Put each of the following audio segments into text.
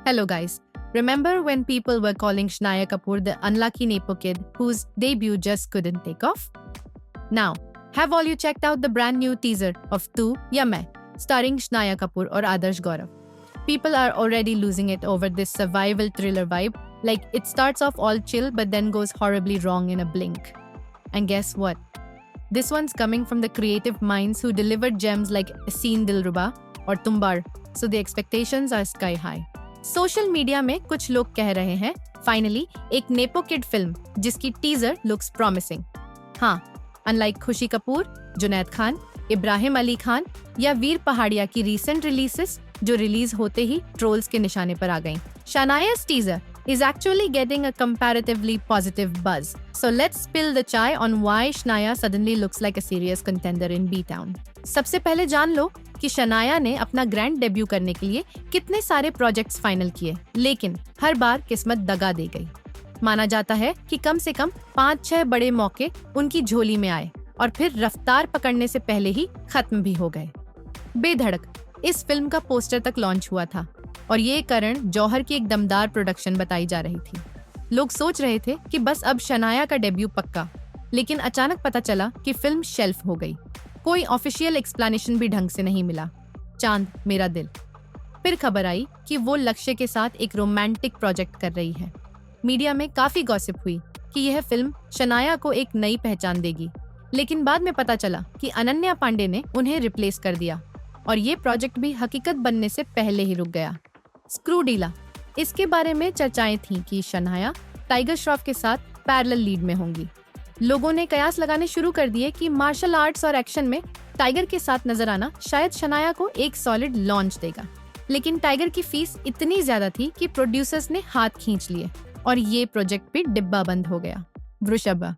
Hello, guys. Remember when people were calling Shanaya Kapoor the unlucky Nepo kid whose debut just couldn't take off? Now, have all you checked out the brand new teaser of Tu Ya Main, starring Shanaya Kapoor or Adarsh Gaurav? People are already losing it over this survival thriller vibe, like it starts off all chill but then goes horribly wrong in a blink. And guess what? This one's coming from the creative minds who delivered gems like Aseen Dilruba or Tumbar, so the expectations are sky high. Social media में कुछ लोग कह रहे हैं finally एक nepo kid film जिसकी teaser looks promising. हाँ, unlike खुशी कपूर, जुनैद खान, इब्राहिम अली खान या वीर पहाड़िया की रीसेंट रिलीजेस जो रिलीज होते ही ट्रोल्स के निशाने पर आ गईं, शनाया's teaser is actually getting a comparatively positive buzz. So let's spill the chai on why Shanaya suddenly looks like a serious contender in B-Town. सबसे पहले जान लो कि शनाया ने अपना ग्रैंड डेब्यू करने के लिए कितने सारे प्रोजेक्ट्स फाइनल किए, लेकिन हर बार किस्मत दगा दे गई। माना जाता है कि कम से कम 5-6 बड़े मौके उनकी झोली में आए और फिर रफ्तार पकड़ने से पहले ही खत्म भी हो गए। बेधड़क इस फिल्म का पोस्टर तक लॉन्च हुआ था और ये करण जौहर की एक दमदार प्रोडक्शन बताई जा रही थी। लोग सोच रहे थे कि बस अब शनाया का डेब्यू पक्का, लेकिन अचानक पता चला कि फिल्म शेल्फ हो गई। कोई ऑफिशियल एक्सप्लेनेशन भी ढंग से नहीं मिला। चांद मेरा दिल। फिर खबर आई कि वो लक्ष्य के साथ एक रोमांटिक प्रोजेक्ट कर रही है। मीडिया में काफी गॉसिप हुई कि यह फिल्म शनाया को एक नई पहचान देगी, लेकिन बाद में पता चला कि अनन्या पांडे ने उन्हें रिप्लेस कर दिया और ये प्रोजेक्ट भी हकीकत बनने से पहले ही रुक गया। स्क्रू डीला। इसके बारे में चर्चाएं थीं कि शनाया टाइगर श्रॉफ के साथ पैरेलल लीड में होंगी। लोगों ने कयास लगाने शुरू कर दिए कि मार्शल आर्ट्स और एक्शन में टाइगर के साथ नजर आना शायद शनाया को एक सॉलिड लॉन्च देगा, लेकिन टाइगर की फीस इतनी ज्यादा थी कि प्रोड्यूसर्स ने हाथ खींच लिए और ये प्रोजेक्ट भी डिब्बा बंद हो गया। वृषभा।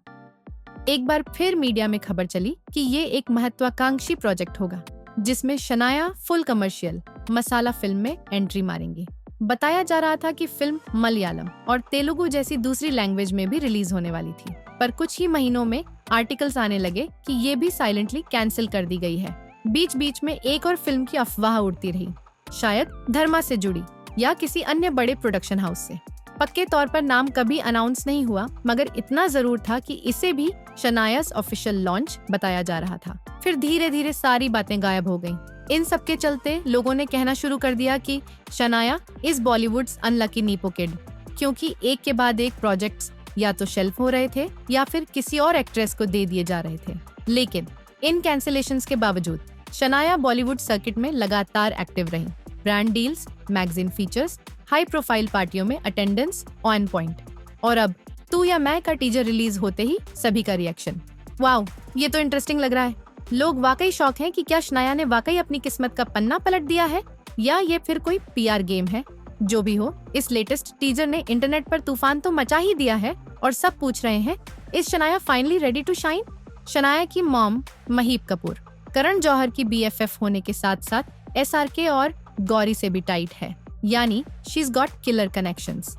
एक बार फिर मीडिया में खबर चली कि ये एक महत्वाकांक्षी प्रोजेक्ट होगा जिसमें शनाया फुल कमर्शियल मसाला फिल्म में एंट्री मारेंगी। बताया जा रहा था कि फिल्म मलयालम और तेलुगु जैसी दूसरी लैंग्वेज में भी रिलीज होने वाली थी, पर कुछ ही महीनों में आर्टिकल्स आने लगे कि ये भी साइलेंटली कैंसिल कर दी गई है। बीच बीच में एक और फिल्म की अफवाह उड़ती रही, शायद धर्मा से जुड़ी या किसी अन्य बड़े प्रोडक्शन हाउस से। पक्के तौर पर नाम कभी अनाउंस नहीं हुआ, मगर इतना जरूर था कि इसे भी शनाया's ऑफिशियल लॉन्च बताया जा रहा था। फिर धीरे धीरे सारी बातें गायब हो गईं। इन सब के चलते लोगों ने कहना शुरू कर दिया कि Shanaya is Bollywood's unlucky nepo kid, क्योंकि एक के बाद एक प्रोजेक्ट्स या तो शेल्फ हो रहे थे या फिर किसी और एक्ट्रेस को दे दिए जा रहे थे। लेकिन इन कैंसिलेशंस के बावजूद शनाया बॉलीवुड सर्किट में लगातार एक्टिव रही। Brand deals, magazine features, high profile पार्टियों में अटेंडेंस ऑन पॉइंट। और अब तू या मैं का टीजर रिलीज होते ही सभी का रिएक्शन, वाओ, ये तो इंटरेस्टिंग लग रहा है। लोग वाकई शौक हैं कि क्या शनाया ने वाकई अपनी किस्मत का पन्ना पलट दिया है या ये फिर कोई पीआर गेम है। जो भी हो, इस लेटेस्ट टीजर ने इंटरनेट पर तूफान तो मचा ही दिया है और सब पूछ रहे हैं, is Shanaya finally ready to shine? Shanaya की मॉम महीप कपूर करण जौहर की BFF होने के साथ साथ SRK और गौरी से भी टाइट है, यानी she is got killer connections.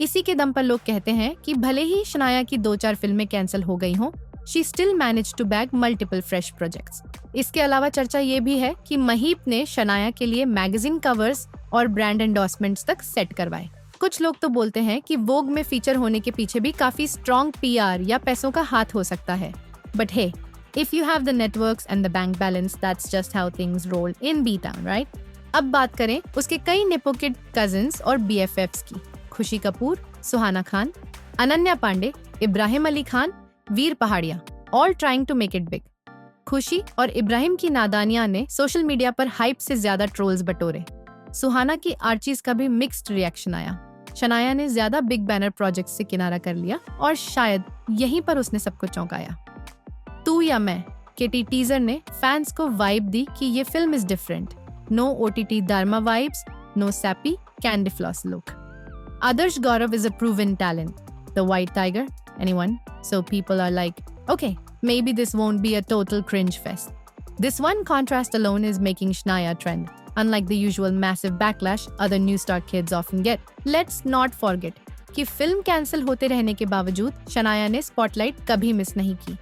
इसी के दम पर लोग कहते हैं कि भले ही शनाया की 2-4 फिल्में कैंसिल हो गई हों, she still managed to bag multiple fresh projects. इसके अलावा चर्चा ये भी है कि महीप ने शनाया के लिए मैगजीन कवर्स और ब्रांड एंडोर्समेंट्स तक सेट करवाए। कुछ लोग तो बोलते हैं कि वोग में फीचर होने के पीछे भी काफी स्ट्रॉन्ग PR या पैसों का हाथ हो सकता है। But hey, if you have the networks and the bank balance, that's just how things roll in B-Town, right? अब बात करें उसके कई नेपो किड कजिन्स और BFFs की। Khushi Kapoor, Suhana Khan, Ananya Pandey, Ibrahim Ali Khan, Veer Pahariya, all trying to make it big. Khushi और इब्राहिम की नादानियां ने सोशल मीडिया पर हाइप से ज्यादा ट्रोल्स बटोरे। सुहाना की आर्चीज का भी मिक्स्ड रिएक्शन आया। शनाया ने ज्यादा बिग बैनर प्रोजेक्ट से किनारा कर लिया और शायद यहीं पर उसने सबको चौंकाया। तू या मैं के टीजर ने फैंस को वाइब दी कि ये फिल्म is different. No OTT Dharma vibes, no sappy candy floss look. Adarsh Gaurav is a proven talent. The White Tiger, anyone? So people are like, okay, maybe this won't be a total cringe fest. This one contrast alone is making Shanaya trend, unlike the usual massive backlash other new star kids often get. Let's not forget कि film cancel होते रहने के बावजूद शनाया ने spotlight कभी miss नहीं की।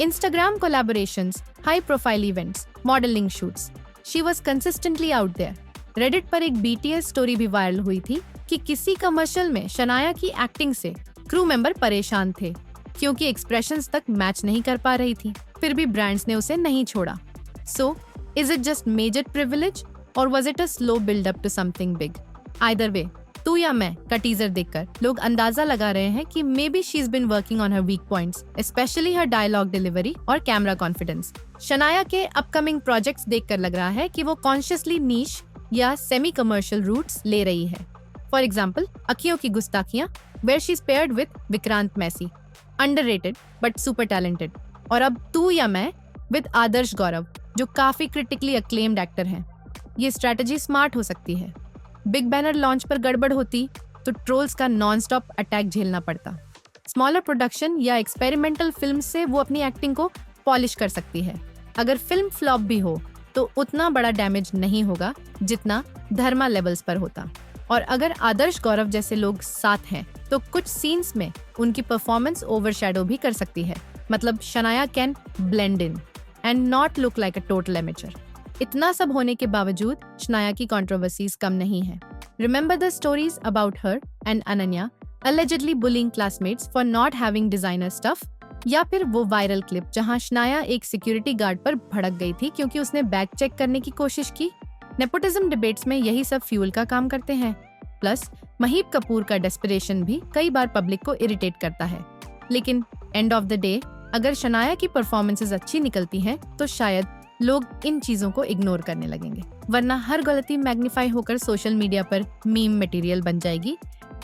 Instagram collaborations, high profile events, modeling shoots. She was consistently out there. Reddit पर एक BTS स्टोरी भी वायरल हुई थी कि किसी कमर्शियल में शनाया की एक्टिंग से क्रू मेंबर परेशान थे क्योंकि एक्सप्रेशंस तक मैच नहीं कर पा रही थी। फिर भी ब्रांड्स ने उसे नहीं छोड़ा। So is it just major privilege और was it a slow build up to something big? Either way, तू या मैं का टीजर देखकर लोग अंदाजा लगा रहे हैं कि maybe she is been working on her weak points, specially her dialogue delivery और कैमरा कॉन्फिडेंस। शनाया के अपकमिंग प्रोजेक्ट्स देखकर लग रहा है कि वो कॉन्शियसली नीश या सेमी कमर्शियल रूट्स ले रही है। For example, Akhiyon Ki Gustakhiyan, where she is paired with Vikrant Massey, underrated but super talented. और अब तू या मैं विद आदर्श गौरव, जो काफी क्रिटिकली अक्लेम्ड एक्टर हैं। ये स्ट्रैटेजी स्मार्ट हो सकती है। बिग बैनर लॉन्च पर गड़बड़ होती तो ट्रोल्स का नॉन-स्टॉप अटैक झेलना पड़ता। स्मॉलर प्रोडक्शन या एक्सपेरिमेंटल फिल्म से वो अपनी एक्टिंग को पॉलिश कर सकती है। अगर फिल्म फ्लॉप भी हो तो उतना बड़ा डैमेज नहीं होगा जितना धर्मा लेवल्स पर होता। और अगर आदर्श गौरव जैसे लोग साथ हैं तो कुछ सीन्स में उनकी परफॉर्मेंस ओवरशैडो भी कर सकती है। मतलब Shanaya can blend in and not look like a total amateur. इतना सब होने के बावजूद शनाया की कंट्रोवर्सीज कम नहीं है। Remember the stories about her and Ananya allegedly bullying classmates for not having designer stuff, या फिर वो वायरल क्लिप जहां शनाया एक सिक्योरिटी गार्ड पर भड़क गई थी क्योंकि उसने बैग चेक करने की कोशिश की। नेपोटिज्म डिबेट्स में यही सब फ्यूल का काम करते हैं। प्लस महीप कपूर का डेस्परेशन भी कई बार पब्लिक को इरिटेट करता है। लेकिन एंड ऑफ द डे अगर शनाया की परफॉर्मेंसेस अच्छी निकलती हैं तो शायद लोग इन चीजों को इग्नोर करने लगेंगे, वरना हर गलती मैग्नीफाई होकर सोशल मीडिया पर मीम मटेरियल बन जाएगी।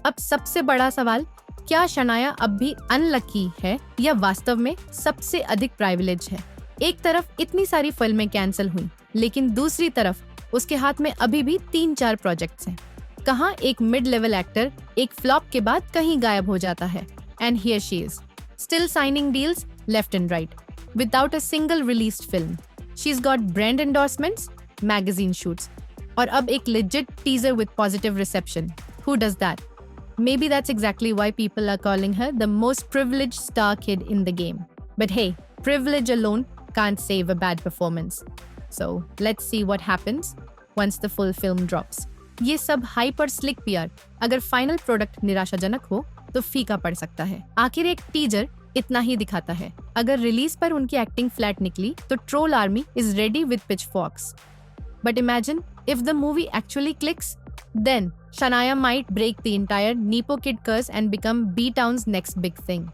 अब सबसे बड़ा सवाल, क्या शनाया अब भी अनलकी है या वास्तव में सबसे अधिक प्राइविलेज है? एक तरफ इतनी सारी फिल्में कैंसिल हुई, लेकिन दूसरी तरफ उसके हाथ में अभी भी 3-4 प्रोजेक्ट्स हैं। कहाँ एक मिड लेवल एक्टर एक फ्लॉप के बाद कहीं गायब हो जाता है, and here she is still signing deals left and right without a single released film. शीज got brand endorsements, magazine shoots और अब एक legit teaser with positive reception. Who does that? Maybe that's exactly why people are calling her the most privileged star kid in the game. But hey, privilege alone can't save a bad performance. So let's see what happens once the full film drops. ये सब hype और slick PR अगर final product निराशाजनक हो तो फीका पड़ सकता है। आखिर एक टीजर इतना ही दिखाता है। अगर रिलीज पर उनकी एक्टिंग फ्लैट निकली तो troll army is ready with pitchforks. But imagine if the movie actually clicks, then Shania might break the entire Nepo Kid curse and become B-Town's next big thing.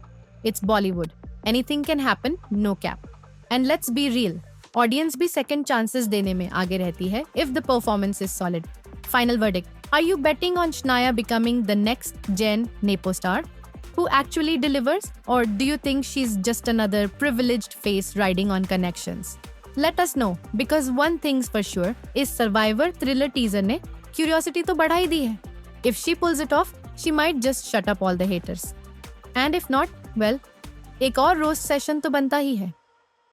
It's Bollywood. Anything can happen, no cap. And let's be real, audience भी second chances देने में आगे रहती है if the performance is solid. Final verdict. Are you betting on Shania becoming the next gen Nepo star who actually delivers, or do you think she's just another privileged face riding on connections? Let us know, because one thing's for sure is Survivor thriller teaser ने curiosity तो बढ़ा ही दी है। If she pulls it off, she might just shut up all the haters. And if not, well, एक और roast session तो बनता ही है।